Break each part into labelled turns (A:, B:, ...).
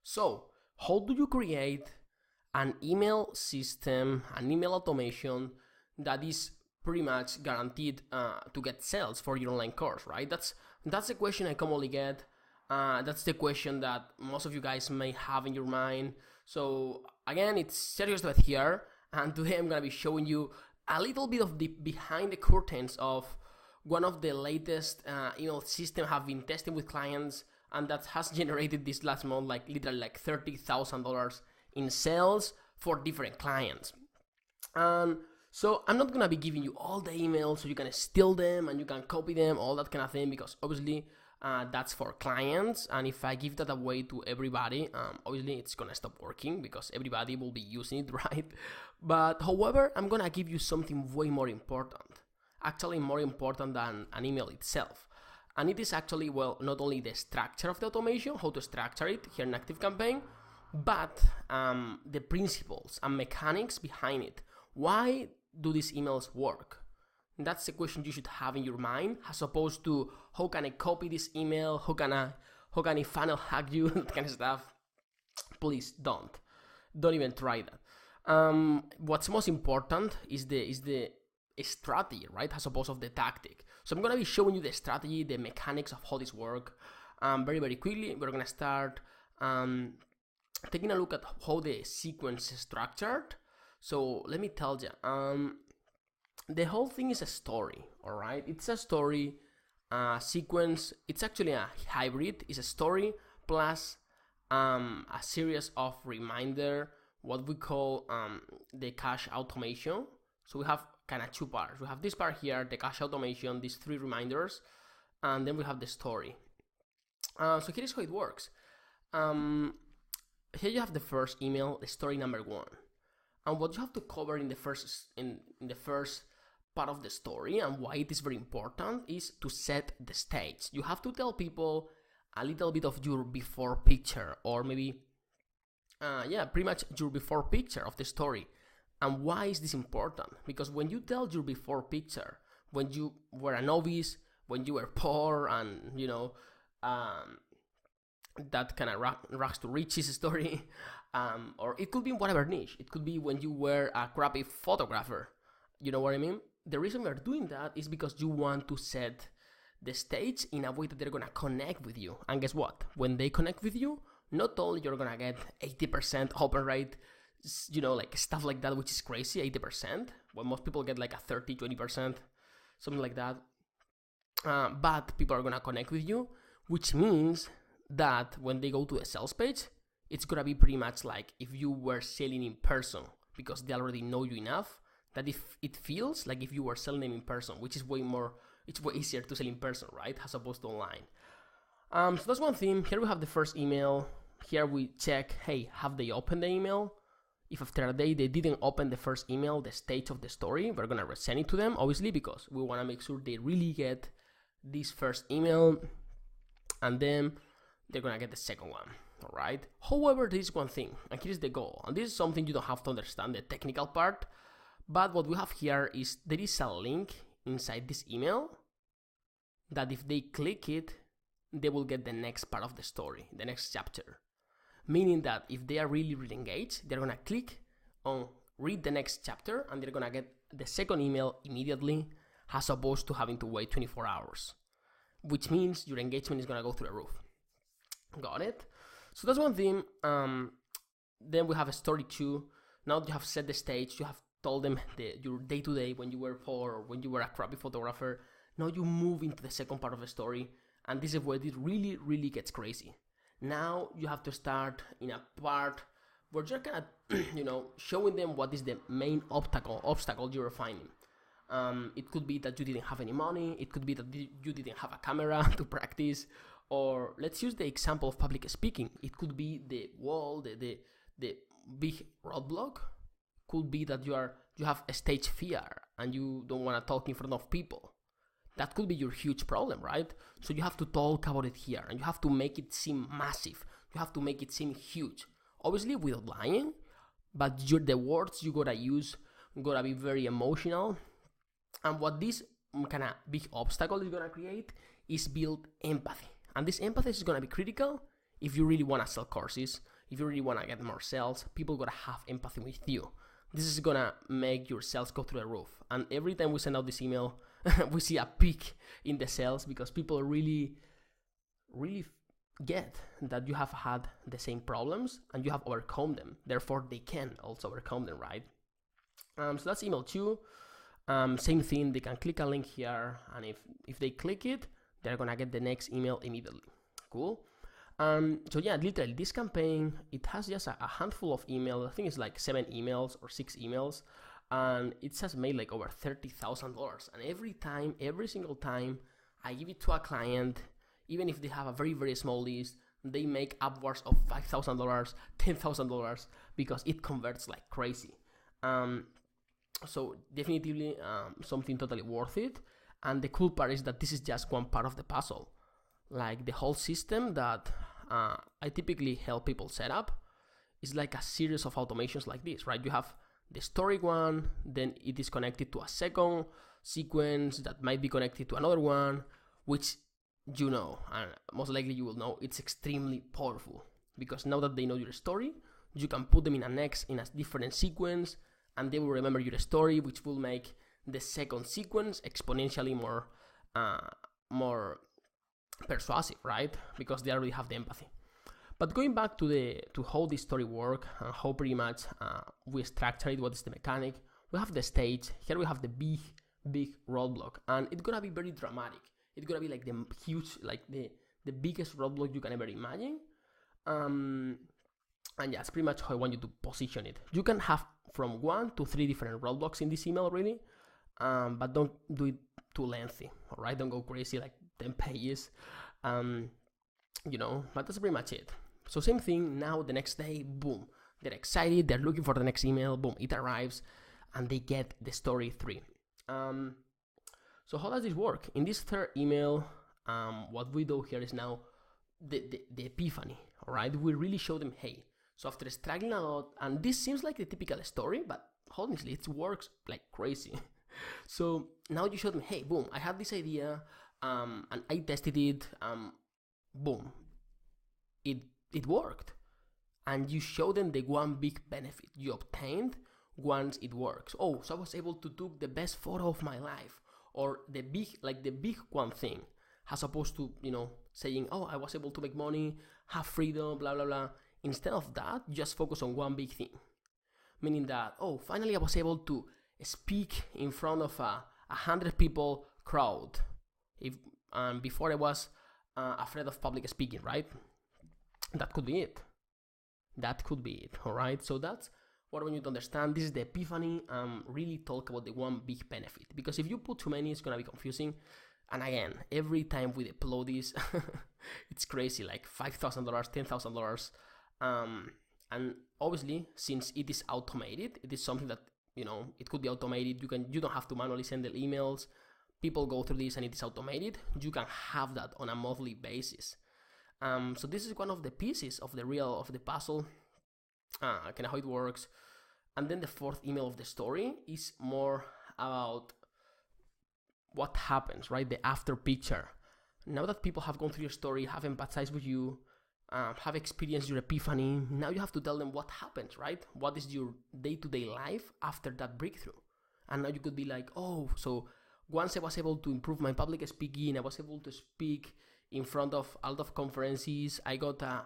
A: So, how do you create an email system, an email automation that is pretty much guaranteed to get sales for your online course, right? That's the question I commonly get. That's the question that most of you guys may have in your mind. So again, it's Sergio Estevez here, and today I'm gonna be showing you a little bit of the behind the curtains of one of the latest email system I've been testing with clients, and that has generated this last month literally $30,000 in sales for different clients. And so I'm not gonna be giving you all the emails so you can steal them and you can copy them, all that kind of thing, because obviously that's for clients, and if I give that away to everybody, obviously it's gonna stop working because everybody will be using it, right? But however, I'm gonna give you something way more important, actually more important than an email itself. And it is actually, well, not only the structure of the automation, how to structure it here in ActiveCampaign, but the principles and mechanics behind it. Why do these emails work? That's the question you should have in your mind, as opposed to how can I copy this email, how can I funnel hack you, that kind of stuff. Please don't even try that. What's most important is the strategy, right, as opposed to the tactic. So I'm gonna be showing you the strategy, the mechanics of how this work. Very quickly, we're gonna start taking a look at how the sequence is structured. So let me tell you, the whole thing is a story, all right? It's a story sequence. It's actually a hybrid. It's a story plus a series of reminder, what we call the cache automation. So we have kind of two parts. We have this part here, the cache automation, these three reminders, and then we have the story. So here's how it works. Here you have the first email, the story number 1. And what you have to cover in the first part of the story, and why it is very important, is to set the stage. You have to tell people a little bit of your before picture, or maybe pretty much your before picture of the story. And why is this important? Because when you tell your before picture, when you were a novice, when you were poor, and that kind of rags to riches story, or it could be whatever niche. It could be when you were a crappy photographer. You know what I mean? The reason we're doing that is because you want to set the stage in a way that they're gonna connect with you. And guess what? When they connect with you, not only you're gonna get 80% open rate, like stuff like that, which is crazy, 80%, when most people get like a 30, 20%, something like that. But people are gonna connect with you, which means that when they go to the sales page, it's gonna be pretty much like if you were selling in person, because they already know you enough that if it feels like if you were selling them in person, which is it's way easier to sell in person, right, as opposed to online. So that's one thing. Here we have the first email. Here we check, hey, have they opened the email? If after a day they didn't open the first email, the stage of the story, we're gonna resend it to them, obviously, because we wanna make sure they really get this first email, and then they're gonna get the second one. All right. However, there is one thing, and here's the goal, and this is something you don't have to understand the technical part, but what we have here is there is a link inside this email that if they click it, they will get the next part of the story, the next chapter. Meaning that if they are really engaged, they're gonna click on read the next chapter, and they're gonna get the second email immediately, as opposed to having to wait 24 hours, which means your engagement is gonna go through the roof. Got it? So that's one thing. Then we have a story 2. Now you have set the stage. You have told them your day-to-day, when you were poor or when you were a crappy photographer. Now you move into the second part of the story, and this is where it really gets crazy. Now you have to start in a part where you're kind of, showing them what is the main obstacle you're finding. It could be that you didn't have any money. It could be that you didn't have a camera to practice. Or let's use the example of public speaking. It could be the wall, the big roadblock. Could be that you have a stage fear and you don't want to talk in front of people. That could be your huge problem, right? So you have to talk about it here, and you have to make it seem massive. You have to make it seem huge. Obviously without lying, but the words you gotta use gotta be very emotional. And what this kind of big obstacle is gonna create is build empathy. And this empathy is gonna be critical if you really wanna sell courses, if you really want to get more sales, people gotta have empathy with you. This is gonna make your sales go through the roof. And every time we send out this email, we see a peak in the sales because people really get that you have had the same problems and you have overcome them. Therefore, they can also overcome them, right? So that's email 2. Same thing, they can click a link here, and if they click it, they're gonna get the next email immediately. Cool. So yeah, literally this campaign, it has just a handful of emails. I think it's like 7 emails or 6 emails, and it has made like over $30,000. And every single time I give it to a client, even if they have a very, very small list, they make upwards of $5,000, $10,000 because it converts like crazy. So definitely something totally worth it. And the cool part is that this is just one part of the puzzle. Like the whole system that I typically help people set up is like a series of automations like this, right? You have the story one, then it is connected to a second sequence that might be connected to another one, which you know, and most likely you will know, it's extremely powerful because now that they know your story, you can put them in a different sequence, and they will remember your story, which will make the second sequence exponentially more persuasive, right? Because they already have the empathy. But going back to how this story work and how pretty much we structure it, what is the mechanic, we have the stage. Here we have the big roadblock, and it's gonna be very dramatic. It's gonna be like the huge, like the biggest roadblock you can ever imagine. And yeah, it's pretty much how I want you to position it. You can have from 1 to 3 different roadblocks in this email, really, but don't do it too lengthy. All right, don't go crazy like 10 pages. You know, but that's pretty much it. So same thing now. The next day, boom, they're excited. They're looking for the next email. Boom, it arrives, and they get the story 3. So how does this work? In this third email, what we do here is now the epiphany, all right? We really show them, hey, so after struggling a lot, and this seems like the typical story, but honestly, it works like crazy. So now you show them, hey, boom, I had this idea, and I tested it, boom, it worked. And you show them the one big benefit you obtained once it works. Oh, so I was able to take the best photo of my life. Or the big one thing, as opposed to, you know, saying, oh, I was able to make money, have freedom, blah, blah, blah. Instead of that, just focus on one big thing. Meaning that, oh, finally I was able to speak in front of a 100 people crowd. Before I was afraid of public speaking, right? That could be it. All right? So that's what I want you to understand. This is the epiphany. Really talk about the one big benefit, because if you put too many, it's gonna be confusing. And again, every time we deploy this, it's crazy, like $5,000, $10,000. And obviously, since it is automated, it is something that, you know, it could be automated. You don't have to manually send the emails. People go through this and it is automated. You can have that on a monthly basis. So this is one of the pieces of the puzzle. Kind of how it works. And then the fourth email of the story is more about what happens, right? The after picture. Now that people have gone through your story, have empathized with you, have experienced your epiphany, now you have to tell them what happens, right? What is your day-to-day life after that breakthrough? And now you could be like, oh, so once I was able to improve my public speaking, I was able to speak in front of a lot of conferences, I got a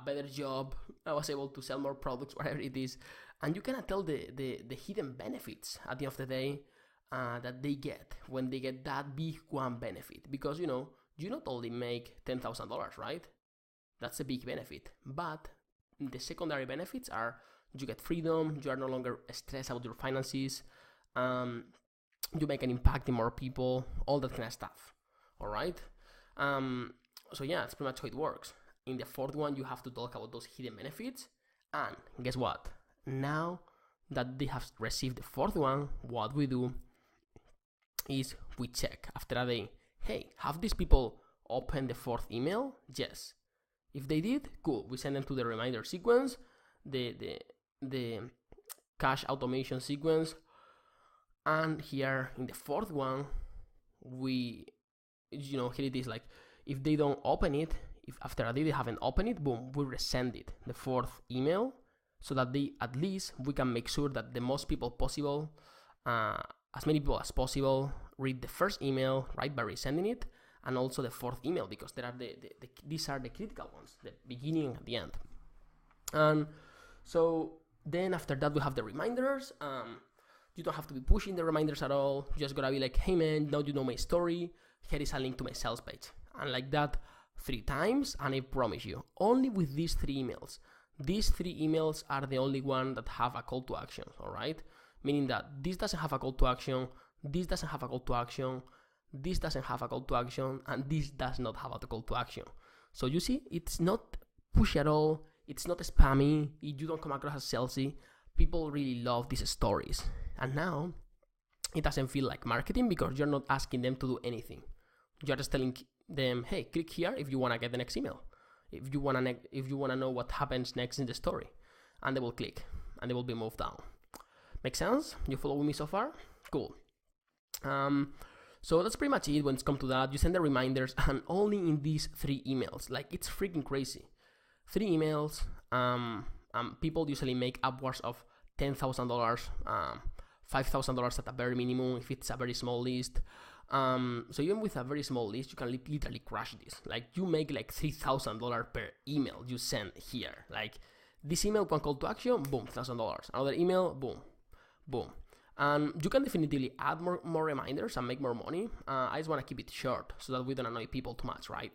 A: better job, I was able to sell more products, whatever it is. And you cannot tell the hidden benefits at the end of the day that they get when they get that big one benefit. Because, you know, you not only make $10,000, right? That's a big benefit. But the secondary benefits are you get freedom, you are no longer stressed about your finances, you make an impact in more people, all that kind of stuff. All right? So yeah, that's pretty much how it works. In the fourth one, you have to talk about those hidden benefits. And guess what? Now that they have received the fourth one, what we do is we check after a day. Hey, have these people opened the fourth email? Yes. If they did, cool. We send them to the reminder sequence, the cache automation sequence. And here in the fourth one, we, here it is like, if they don't open it, if after a day they haven't opened it, boom, we resend it, the fourth email, so that they, at least we can make sure that the most people possible, as many people as possible, read the first email, right, by resending it, and also the fourth email, because there are these are the critical ones, the beginning and the end. And so then after that we have the reminders. You don't have to be pushing the reminders at all. You just gotta be like, hey man, now you know my story, here is a link to my sales page. And like that 3 times, and I promise you, only with these 3 emails. These 3 emails are the only one that have a call to action, all right? Meaning that this doesn't have a call to action, this doesn't have a call to action, this doesn't have a call to action, and this does not have a call to action. So you see, it's not pushy at all, it's not spammy, you don't come across as salesy. People really love these stories. And now, it doesn't feel like marketing because you're not asking them to do anything. You're just telling them, hey, click here if you want to get the next email. If you want to know what happens next in the story. And they will click, and they will be moved down. Make sense? You following me so far? Cool. So that's pretty much it when it's come to that. You send the reminders, and only in these 3 emails. Like, it's freaking crazy. 3 emails. People usually make upwards of $10,000, $5,000 at a very minimum if it's a very small list. So even with a very small list, you can literally crush this. Like, you make like $3,000 per email you send here. Like, this email, one call to action, boom, $1,000. Another email, boom, boom. And you can definitely add more reminders and make more money. I just want to keep it short so that we don't annoy people too much, right?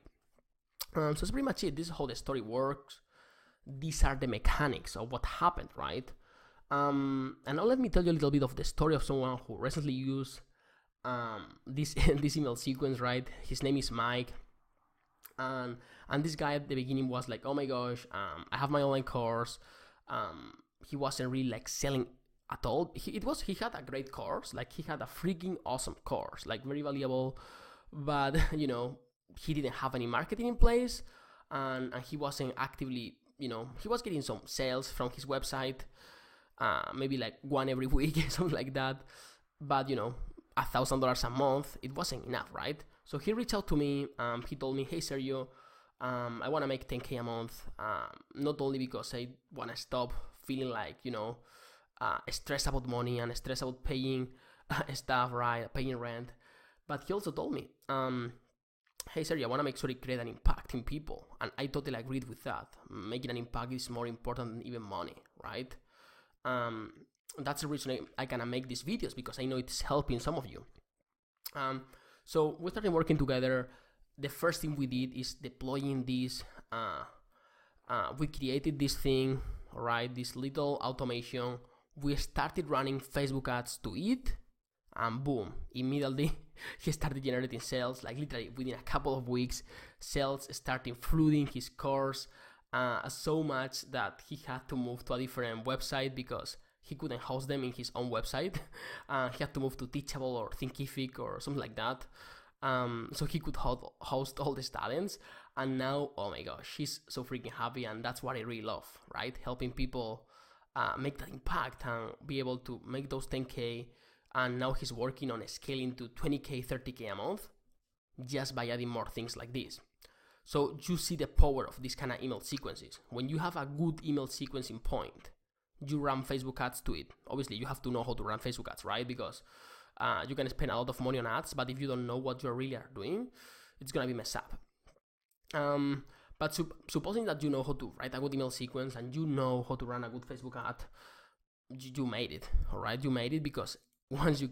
A: So that's pretty much it. This is how the story works. These are the mechanics of what happened, right? And now let me tell you a little bit of the story of someone who recently used this email sequence, right? His name is Mike. And this guy at the beginning was like, oh my gosh, I have my online course. He wasn't really like selling at all. He had a great course. Like, he had a freaking awesome course, like very valuable, but he didn't have any marketing in place, and he wasn't actively, he was getting some sales from his website, maybe like 1 every week, something like that, but $1,000 a month, it wasn't enough, right? So he reached out to me. He told me, hey Sergio, I want to make 10K a month, not only because I want to stop feeling like stressed about money and stressed about paying stuff, right, paying rent, but he also told me, hey Sergio, I want to make sure I create an impact in people. And I totally agreed with that. Making an impact is more important than even money, right? That's the reason I kind of make these videos, because I know it's helping some of you. So we started working together. The first thing we did is deploying this. We created this thing, right? This little automation. We started running Facebook ads to it, and boom, immediately he started generating sales. Like, literally within a couple of weeks, sales started flooding his course, so much that he had to move to a different website because he couldn't host them in his own website. He had to move to Teachable or Thinkific or something like that, so he could host all the students. And now, oh my gosh, he's so freaking happy, and that's what I really love, right? Helping people make that impact and be able to make those 10K. And now he's working on scaling to 20K, 30K a month just by adding more things like this. So you see the power of this kind of email sequences. When you have a good email sequencing point, you run Facebook ads to it. Obviously, you have to know how to run Facebook ads, right? Because you can spend a lot of money on ads, but if you don't know what you really are doing, it's going to be messed up. But supposing that you know how to write a good email sequence and you know how to run a good Facebook ad, you made it, all right? You made it, because once you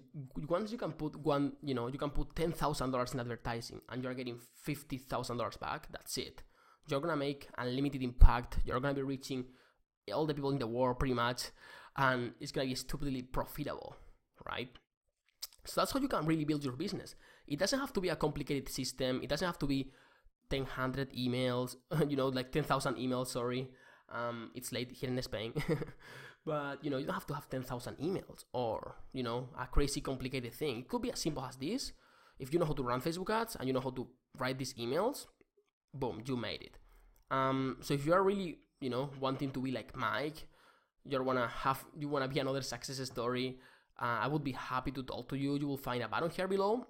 A: can put you can put $10,000 in advertising and you're getting $50,000 back. That's it. You're gonna make unlimited impact. You're gonna be reaching all the people in the world pretty much, and it's gonna be stupidly profitable, right? So that's how you can really build your business. It doesn't have to be a complicated system. It doesn't have to be 1,000 emails, like 10,000 emails. Sorry, it's late here in Spain. But, you don't have to have 10,000 emails or, a crazy complicated thing. It could be as simple as this. If you know how to run Facebook ads and you know how to write these emails, boom, you made it. So if you are really, wanting to be like Mike, you want to be another success story, I would be happy to talk to you. You will find a button here below.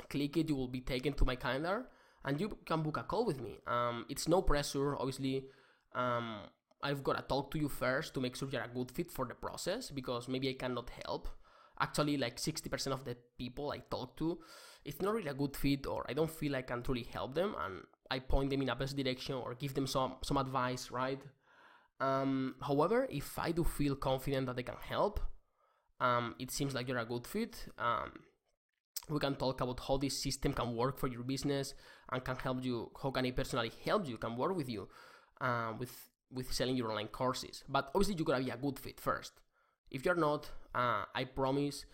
A: Click it. You will be taken to my calendar. and you can book a call with me. It's no pressure, obviously. I've got to talk to you first to make sure you're a good fit for the process, because maybe I cannot help. Actually, like 60% of the people I talk to, it's not really a good fit, or I don't feel I can truly help them, and I point them in a best direction or give them some advice, right? However, if I do feel confident that I can help, it seems like you're a good fit. We can talk about how this system can work for your business and can help you. How can I personally help you? Can work with you with selling your online courses. But obviously, you gotta be a good fit first. If you're not, I promise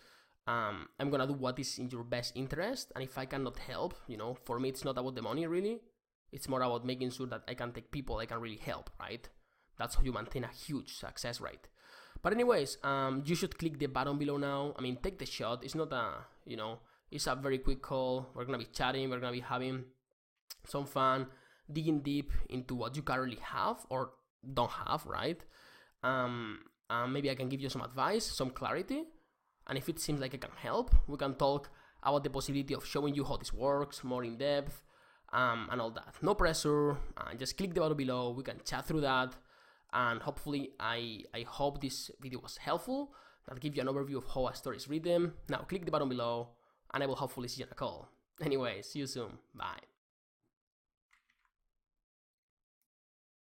A: I'm gonna do what is in your best interest. And if I cannot help, for me, it's not about the money really. It's more about making sure that I can take people I can really help, right? That's how you maintain a huge success rate. But anyways, you should click the button below now. I mean, take the shot. It's not it's a very quick call. We're gonna be chatting. We're gonna be having some fun, digging deep into what you currently have or don't have, right? Maybe I can give you some advice, some clarity, and if it seems like I can help, we can talk about the possibility of showing you how this works more in depth, and all that. No pressure. Just click the button below. We can chat through that, and hopefully, I hope this video was helpful. That'll give you an overview of how a story is written. Now, click the button below, and I will hopefully see you on a call. Anyway, see you soon. Bye.